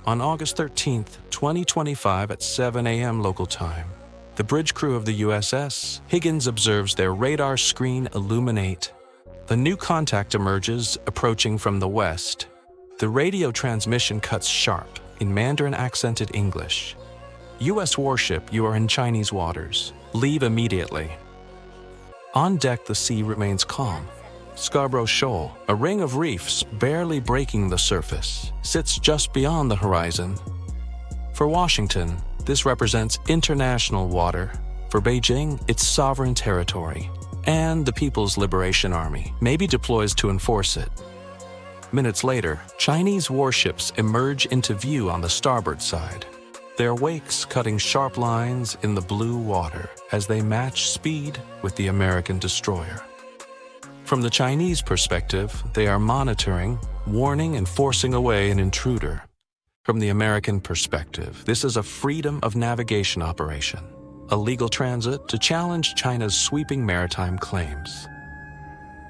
On August 13, 2025 at 7 a.m. local time, the bridge crew of the USS Higgins observes their radar screen illuminate. A new contact emerges, approaching from the west. The radio transmission cuts sharp in Mandarin-accented English. U.S. warship, you are in Chinese waters. Leave immediately. On deck, the sea remains calm. Scarborough Shoal, a ring of reefs barely breaking the surface, sits just beyond the horizon. For Washington, this represents international water. For Beijing, it's sovereign territory. And the People's Liberation Army maybe deploys to enforce it. Minutes later, Chinese warships emerge into view on the starboard side, their wakes cutting sharp lines in the blue water as they match speed with the American destroyer. From the Chinese perspective, they are monitoring, warning, and forcing away an intruder. From the American perspective, this is a freedom of navigation operation, a legal transit to challenge China's sweeping maritime claims.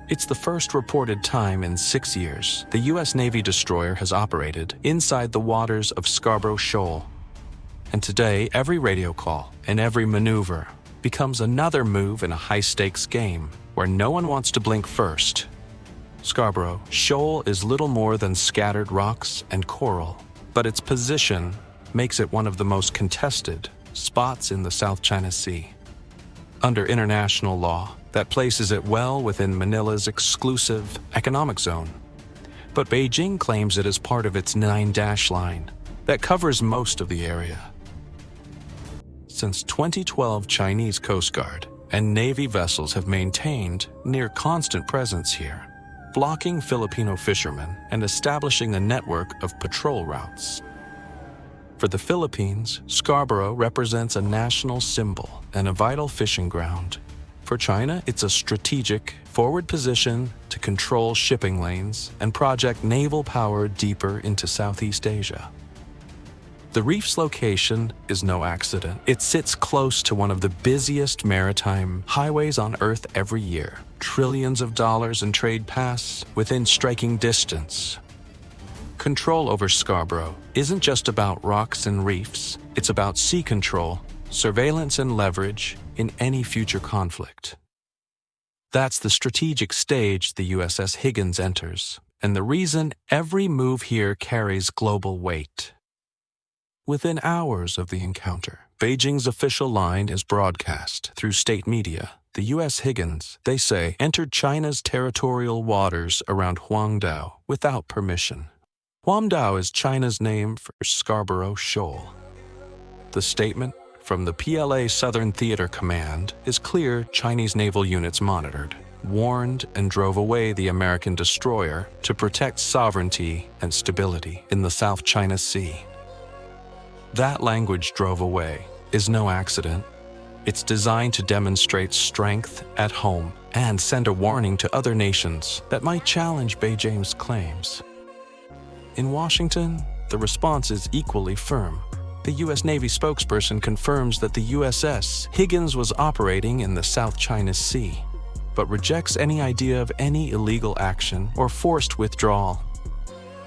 It's the first reported time in 6 years the U.S. Navy destroyer has operated inside the waters of Scarborough Shoal. And today, every radio call and every maneuver becomes another move in a high-stakes game where no one wants to blink first. Scarborough Shoal is little more than scattered rocks and coral, but its position makes it one of the most contested spots in the South China Sea. Under international law, that places it well within Manila's exclusive economic zone. But Beijing claims it as part of its 9-dash line that covers most of the area. Since 2012, Chinese Coast Guard and Navy vessels have maintained near constant presence here, blocking Filipino fishermen and establishing a network of patrol routes. For the Philippines, Scarborough represents a national symbol and a vital fishing ground. For China, it's a strategic, forward position to control shipping lanes and project naval power deeper into Southeast Asia. The reef's location is no accident. It sits close to one of the busiest maritime highways on Earth every year. Trillions of dollars in trade pass within striking distance. Control over Scarborough isn't just about rocks and reefs. It's about sea control, surveillance, and leverage in any future conflict. That's the strategic stage the USS Higgins enters, and the reason every move here carries global weight. Within hours of the encounter, Beijing's official line is broadcast through state media. The U.S. Higgins, they say, entered China's territorial waters around Huangdao without permission. Huangdao is China's name for Scarborough Shoal. The statement from the PLA Southern Theater Command is clear. Chinese naval units monitored, warned, and drove away the American destroyer to protect sovereignty and stability in the South China Sea. That language, drove away, is no accident. It's designed to demonstrate strength at home and send a warning to other nations that might challenge Beijing's claims. In Washington, the response is equally firm. The U.S. Navy spokesperson confirms that the USS Higgins was operating in the South China Sea, but rejects any idea of any illegal action or forced withdrawal.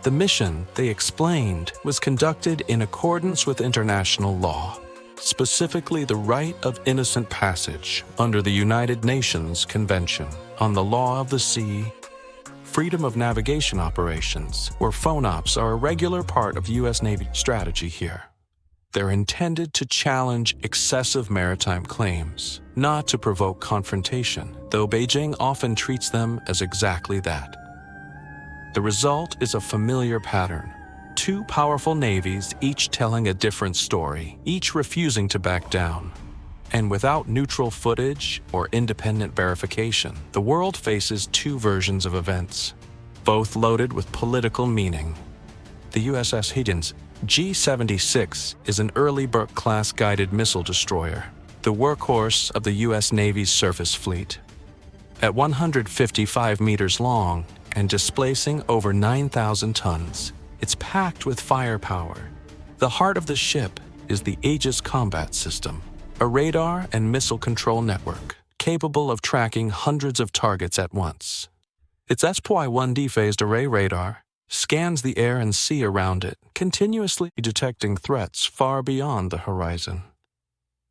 The mission, they explained, was conducted in accordance with international law, specifically the right of innocent passage under the United Nations Convention on the Law of the Sea. Freedom of navigation operations, or FONOPs, are a regular part of U.S. Navy strategy here. They're intended to challenge excessive maritime claims, not to provoke confrontation, though Beijing often treats them as exactly that. The result is a familiar pattern. Two powerful navies, each telling a different story, each refusing to back down. And without neutral footage or independent verification, the world faces two versions of events, both loaded with political meaning. The USS Higgins G-76 is an early Burke-class guided missile destroyer, the workhorse of the U.S. Navy's surface fleet. At 155 meters long and displacing over 9,000 tons, it's packed with firepower. The heart of the ship is the Aegis Combat System, a radar and missile control network capable of tracking hundreds of targets at once. Its SPY-1D phased array radar scans the air and sea around it, continuously detecting threats far beyond the horizon.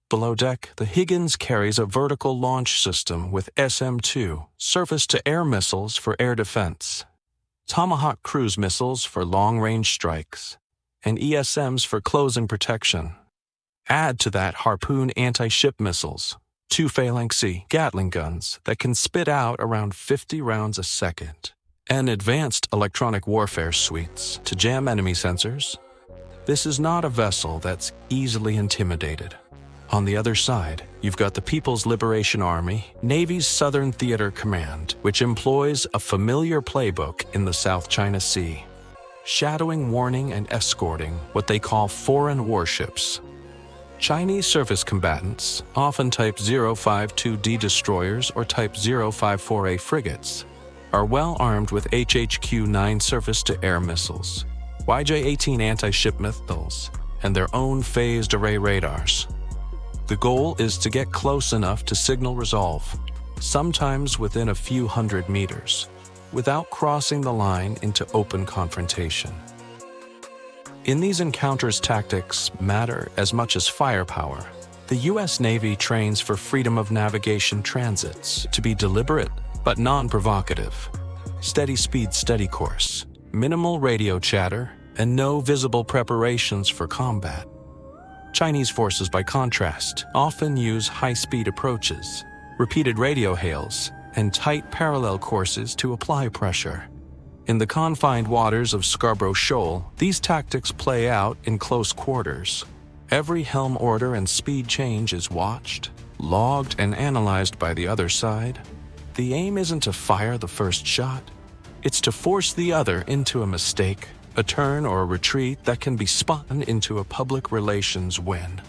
Below deck, the Higgins carries a vertical launch system with SM-2 surface-to-air missiles for air defense, Tomahawk cruise missiles for long-range strikes, and ESMs for close-in protection. Add to that Harpoon anti-ship missiles, 2 Phalanx Gatling guns that can spit out around 50 rounds a second, and advanced electronic warfare suites to jam enemy sensors. This is not a vessel that's easily intimidated. On the other side, you've got the People's Liberation Army, Navy's Southern Theater Command, which employs a familiar playbook in the South China Sea, shadowing, warning, and escorting what they call foreign warships. Chinese surface combatants, often Type 052D destroyers or Type 054A frigates, are well armed with HHQ-9 surface-to-air missiles, YJ-18 anti-ship missiles, and their own phased array radars. The goal is to get close enough to signal resolve, sometimes within a few hundred meters, without crossing the line into open confrontation. In these encounters, tactics matter as much as firepower. The U.S. Navy trains for freedom of navigation transits to be deliberate but non-provocative. Steady speed, steady course, minimal radio chatter, and no visible preparations for combat. Chinese forces, by contrast, often use high-speed approaches, repeated radio hails, and tight parallel courses to apply pressure. In the confined waters of Scarborough Shoal, these tactics play out in close quarters. Every helm order and speed change is watched, logged, and analyzed by the other side. The aim isn't to fire the first shot. It's to force the other into a mistake, a turn or a retreat that can be spun into a public relations win.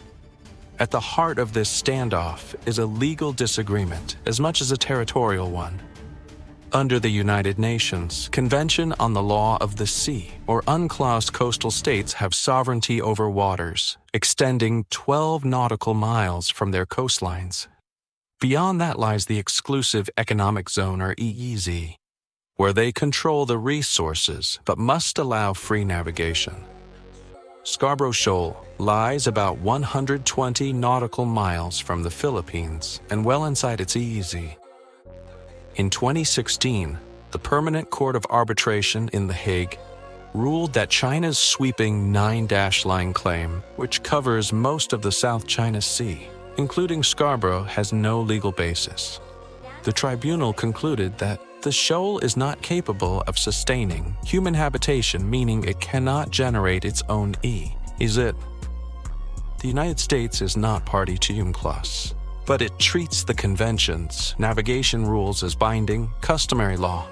At the heart of this standoff is a legal disagreement as much as a territorial one. Under the United Nations Convention on the Law of the Sea, or UNCLOS, coastal states have sovereignty over waters extending 12 nautical miles from their coastlines. Beyond that lies the Exclusive Economic Zone, or EEZ, where they control the resources but must allow free navigation. Scarborough Shoal lies about 120 nautical miles from the Philippines and well inside its EEZ. In 2016, the Permanent Court of Arbitration in The Hague ruled that China's sweeping 9-line claim, which covers most of the South China Sea, including Scarborough, has no legal basis. The tribunal concluded that the shoal is not capable of sustaining human habitation, meaning it cannot generate its own is it? The United States is not party to UNCLOS, but it treats the convention's navigation rules as binding, customary law.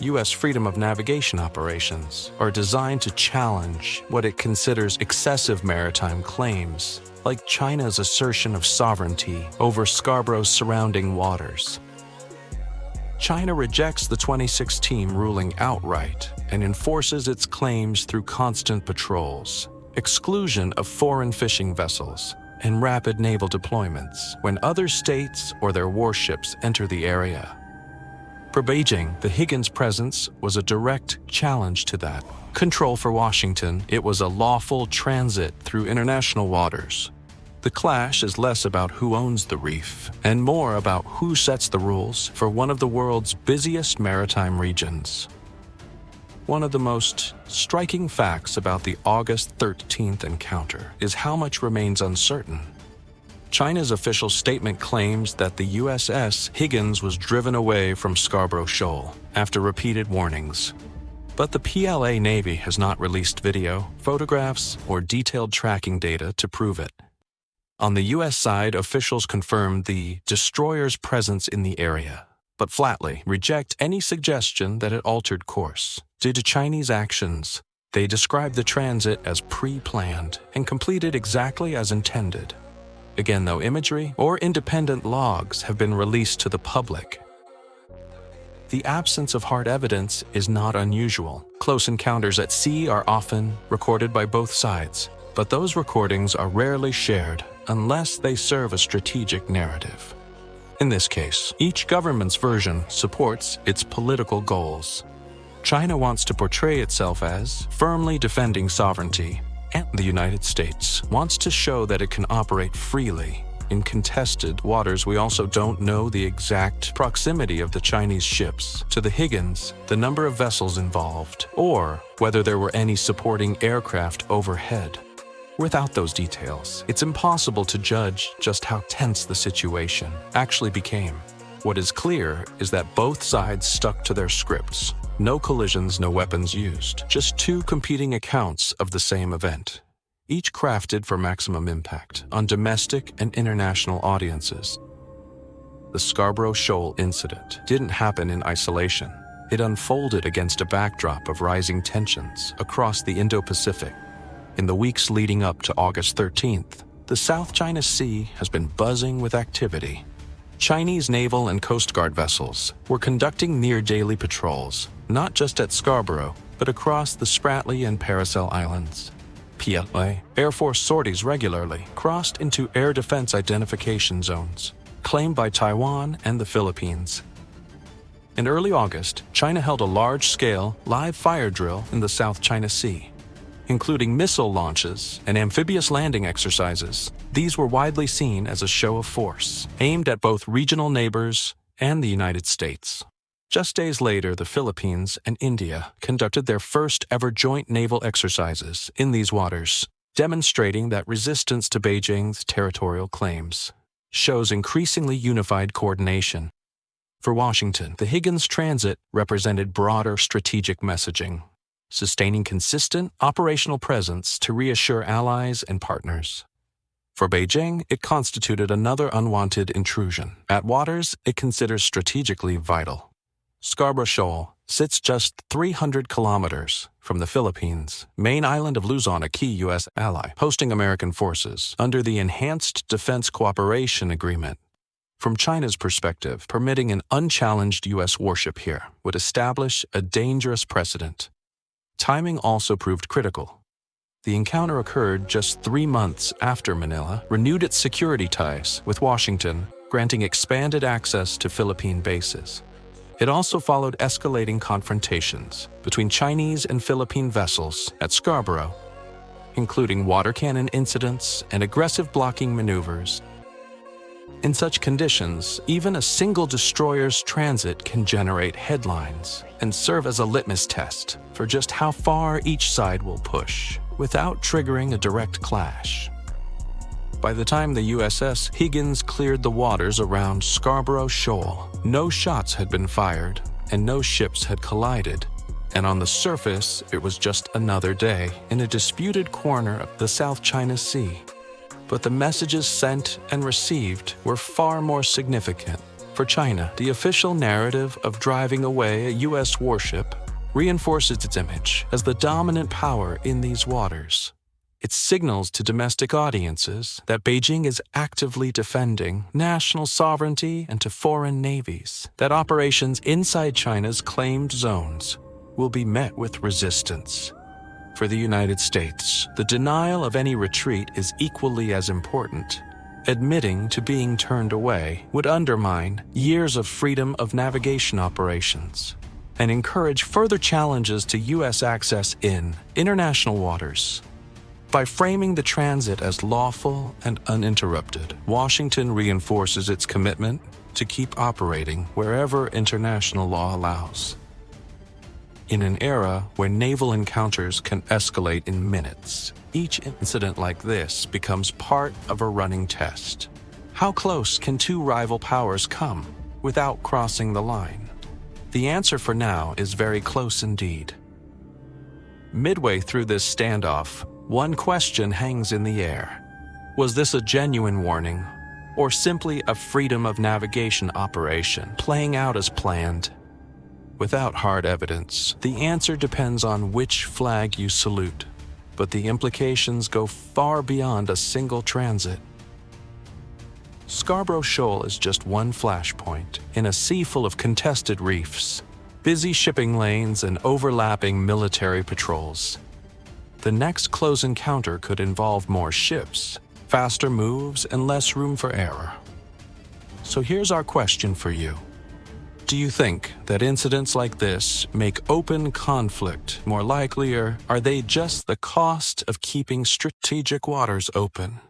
U.S. freedom of navigation operations are designed to challenge what it considers excessive maritime claims, like China's assertion of sovereignty over Scarborough's surrounding waters. China rejects the 2016 ruling outright and enforces its claims through constant patrols, exclusion of foreign fishing vessels, and rapid naval deployments when other states or their warships enter the area. For Beijing, the Higgins presence was a direct challenge to that. Control for Washington, it was a lawful transit through international waters. The clash is less about who owns the reef and more about who sets the rules for one of the world's busiest maritime regions. One of the most striking facts about the August 13th encounter is how much remains uncertain. China's official statement claims that the USS Higgins was driven away from Scarborough Shoal after repeated warnings. But the PLA Navy has not released video, photographs, or detailed tracking data to prove it. On the U.S. side, officials confirmed the destroyer's presence in the area, but flatly reject any suggestion that it altered course. Due to Chinese actions, they describe the transit as pre-planned and completed exactly as intended. Again, no imagery or independent logs have been released to the public. The absence of hard evidence is not unusual. Close encounters at sea are often recorded by both sides, but those recordings are rarely shared unless they serve a strategic narrative. In this case, each government's version supports its political goals. China wants to portray itself as firmly defending sovereignty, and the United States wants to show that it can operate freely. In contested waters, we also don't know the exact proximity of the Chinese ships to the Higgins, the number of vessels involved, or whether there were any supporting aircraft overhead. Without those details, it's impossible to judge just how tense the situation actually became. What is clear is that both sides stuck to their scripts. No collisions, no weapons used, just two competing accounts of the same event, each crafted for maximum impact on domestic and international audiences. The Scarborough Shoal incident didn't happen in isolation. It unfolded against a backdrop of rising tensions across the Indo-Pacific. In the weeks leading up to August 13th, the South China Sea has been buzzing with activity. Chinese naval and Coast Guard vessels were conducting near-daily patrols, not just at Scarborough, but across the Spratly and Paracel Islands. PLA Air Force sorties regularly crossed into air defense identification zones, claimed by Taiwan and the Philippines. In early August, China held a large-scale live fire drill in the South China Sea, including missile launches and amphibious landing exercises. These were widely seen as a show of force, aimed at both regional neighbors and the United States. Just days later, the Philippines and India conducted their first-ever joint naval exercises in these waters, demonstrating that resistance to Beijing's territorial claims shows increasingly unified coordination. For Washington, the Higgins transit represented broader strategic messaging, sustaining consistent operational presence to reassure allies and partners. For Beijing, it constituted another unwanted intrusion at waters it considers strategically vital. Scarborough Shoal sits just 300 kilometers from the Philippines, main island of Luzon, a key U.S. ally, hosting American forces under the Enhanced Defense Cooperation Agreement. From China's perspective, permitting an unchallenged U.S. warship here would establish a dangerous precedent. Timing also proved critical. The encounter occurred just 3 months after Manila renewed its security ties with Washington, granting expanded access to Philippine bases. It also followed escalating confrontations between Chinese and Philippine vessels at Scarborough, including water cannon incidents and aggressive blocking maneuvers. In such conditions, even a single destroyer's transit can generate headlines and serve as a litmus test for just how far each side will push without triggering a direct clash. By the time the USS Higgins cleared the waters around Scarborough Shoal, no shots had been fired and no ships had collided. And on the surface, it was just another day in a disputed corner of the South China Sea. But the messages sent and received were far more significant. For China, the official narrative of driving away a U.S. warship reinforces its image as the dominant power in these waters. It signals to domestic audiences that Beijing is actively defending national sovereignty, and to foreign navies that operations inside China's claimed zones will be met with resistance. For the United States, the denial of any retreat is equally as important. Admitting to being turned away would undermine years of freedom of navigation operations and encourage further challenges to U.S. access in international waters. By framing the transit as lawful and uninterrupted, Washington reinforces its commitment to keep operating wherever international law allows. In an era where naval encounters can escalate in minutes, each incident like this becomes part of a running test. How close can two rival powers come without crossing the line? The answer for now is very close indeed. Midway through this standoff, one question hangs in the air. Was this a genuine warning, or simply a freedom of navigation operation playing out as planned? Without hard evidence, the answer depends on which flag you salute, but the implications go far beyond a single transit. Scarborough Shoal is just one flashpoint in a sea full of contested reefs, busy shipping lanes, and overlapping military patrols. The next close encounter could involve more ships, faster moves, and less room for error. So here's our question for you. Do you think that incidents like this make open conflict more likely, or are they just the cost of keeping strategic waters open?